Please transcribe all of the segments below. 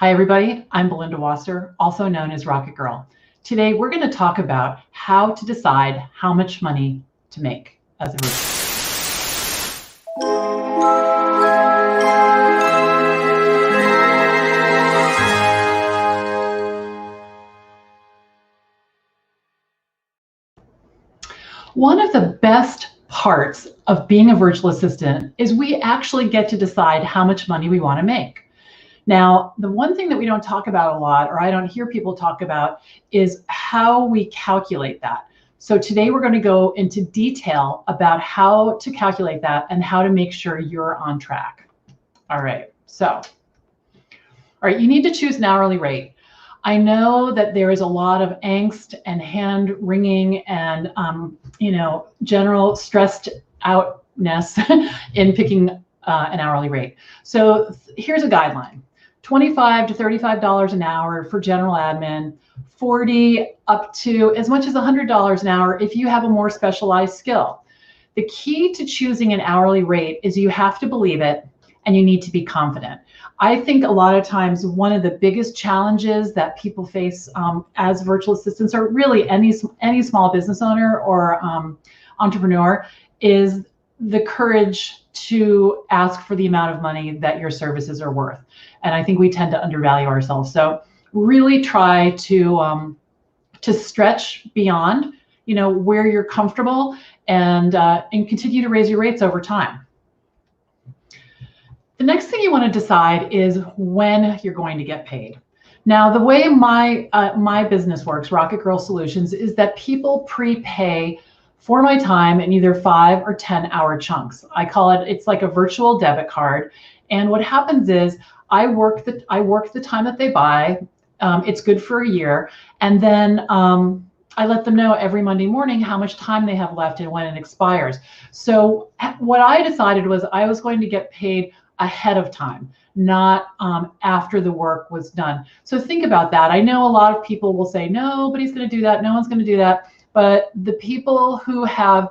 Hi everybody, I'm Belinda Wasser, also known as Rocket Girl. Today we're going to talk about how to decide how much money to make as a virtual. One of the best parts of being a virtual assistant is we actually get to decide how much money we want to make. Now, the one thing that we don't talk about a lot, or I don't hear people talk about, is how we calculate that. So today we're going to go into detail about how to calculate that and how to make sure you're on track. All right, you need to choose an hourly rate. I know that there is a lot of angst and hand wringing and general stressed outness in picking an hourly rate. So here's a guideline: $25 to $35 an hour for general admin, $40 up to as much as $100 an hour if you have a more specialized skill. The key to choosing an hourly rate is you have to believe it and you need to be confident. I think a lot of times one of the biggest challenges that people face as virtual assistants, or really any small business owner or entrepreneur, is the courage to ask for the amount of money that your services are worth. And I think we tend to undervalue ourselves. So really try to stretch beyond, where you're comfortable and continue to raise your rates over time. The next thing you want to decide is when you're going to get paid. Now, the way my business works, RocketGirl Solutions, is that people prepay for my time in either 5 or 10-hour chunks. I call it's like a virtual debit card. And what happens is I work the time that they buy. It's good for a year. And then I let them know every Monday morning how much time they have left and when it expires. So what I decided was I was going to get paid ahead of time, not after the work was done. So think about that. I know a lot of people will say, nobody's going to do that. No one's going to do that. But the people who have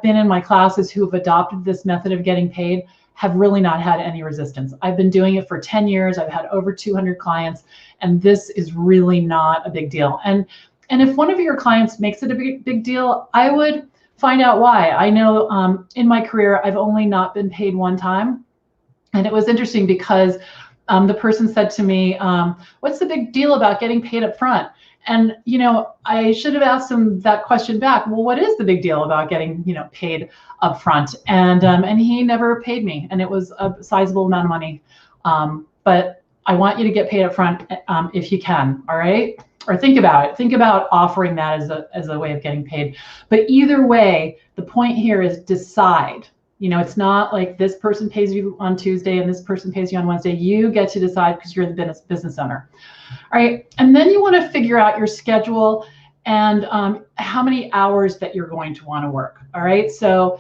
been in my classes who have adopted this method of getting paid have really not had any resistance. I've been doing it for 10 years. I've had over 200 clients, and this is really not a big deal. And if one of your clients makes it a big deal, I would find out why. I know in my career, I've only not been paid one time. And it was interesting because the person said to me, what's the big deal about getting paid up front? And, I should have asked him that question back. Well, what is the big deal about getting, paid up front? And he never paid me, and it was a sizable amount of money. But I want you to get paid up front if you can. All right. Or think about it. Think about offering that as a way of getting paid. But either way, the point here is decide. It's not like this person pays you on Tuesday and this person pays you on Wednesday. You get to decide because you're the business owner. All right. And then you want to figure out your schedule and how many hours that you're going to want to work. All right. So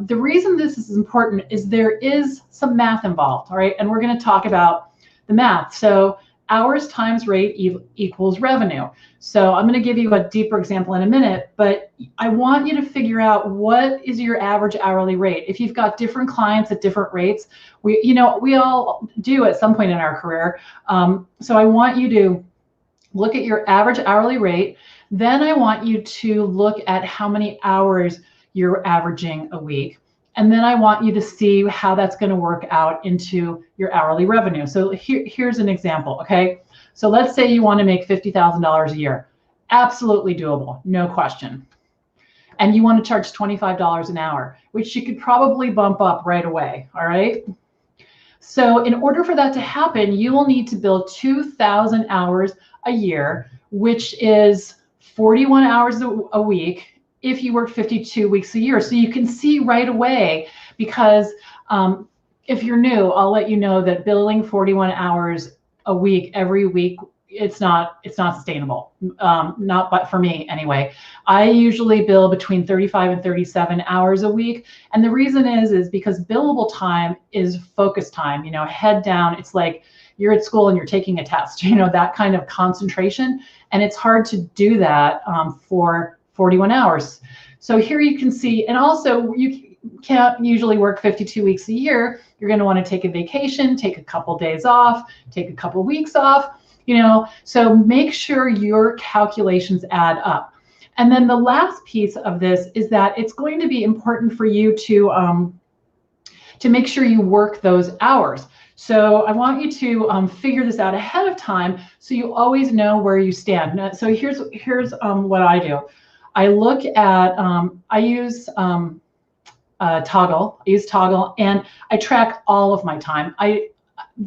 the reason this is important is there is some math involved. All right. And we're going to talk about the math. So hours times rate equals revenue. So I'm going to give you a deeper example in a minute, but I want you to figure out what is your average hourly rate. If you've got different clients at different rates, we all do at some point in our career. So I want you to look at your average hourly rate. Then I want you to look at how many hours you're averaging a week. And then I want you to see how that's going to work out into your hourly revenue. So here's an example, okay? So let's say you want to make $50,000 a year. Absolutely doable, no question. And you want to charge $25 an hour, which you could probably bump up right away, all right? So in order for that to happen, you will need to bill 2,000 hours a year, which is 41 hours a week, if you work 52 weeks a year. So you can see right away, because if you're new, I'll let you know that billing 41 hours a week every week, it's not sustainable. Not but for me anyway. I usually bill between 35 and 37 hours a week. And the reason is because billable time is focus time, head down. It's like you're at school and you're taking a test, that kind of concentration. And it's hard to do that for 41 hours. So here you can see, and also can't usually work 52 weeks a year. You're going to want to take a vacation, take a couple days off, take a couple weeks off, so make sure your calculations add up. And then the last piece of this is that it's going to be important for you to make sure you work those hours. So I want you to figure this out ahead of time so you always know where you stand. Now, so here's what I do. I look at, I use Toggle. I use Toggle, and I track all of my time.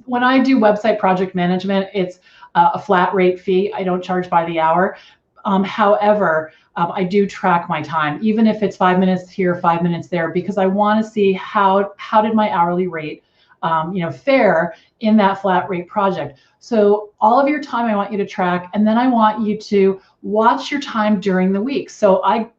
When I do website project management, it's a flat rate fee. I don't charge by the hour. However, I do track my time, even if it's 5 minutes here, 5 minutes there, because I want to see how did my hourly rate fare in that flat rate project. So all of your time I want you to track, and then I want you to watch your time during the week. So I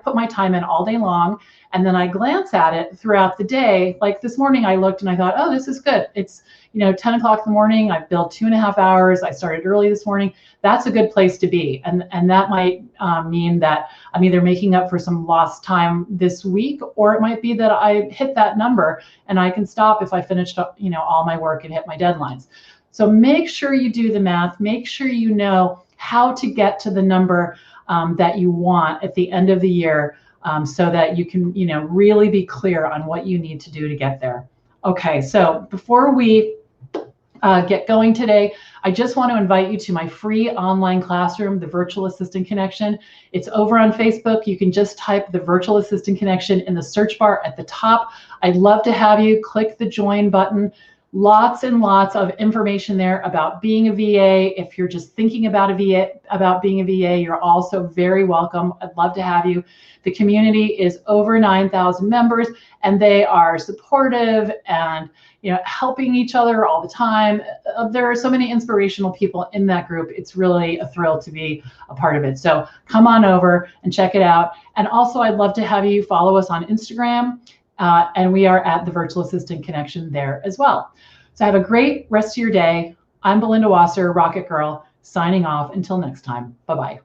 put my time in all day long, and then I glance at it throughout the day. Like this morning I looked and I thought, oh, this is good. It's 10 o'clock in the morning. I've billed 2.5 hours. I started early this morning. That's a good place to be. And that might mean that I'm either making up for some lost time this week, or it might be that I hit that number and I can stop if I finished all my work and hit my deadlines. So make sure you do the math. Make sure you know how to get to the number that you want at the end of the year, so that you can really be clear on what you need to do to get there. Okay, so before we get going today, I just want to invite you to my free online classroom, the Virtual Assistant Connection. It's over on Facebook. You can just type the Virtual Assistant Connection in the search bar at the top. I'd love to have you click the join button. Lots and lots of information there about being a VA. If you're just thinking about being a VA, you're also very welcome. I'd love to have you. The community is over 9,000 members, and they are supportive and helping each other all the time. There are so many inspirational people in that group. It's really a thrill to be a part of it. So come on over and check it out. And also, I'd love to have you follow us on Instagram, and we are at the Virtual Assistant Connection there as well. So have a great rest of your day. I'm Belinda Wasser, Rocket Girl, signing off until next time. Bye-bye.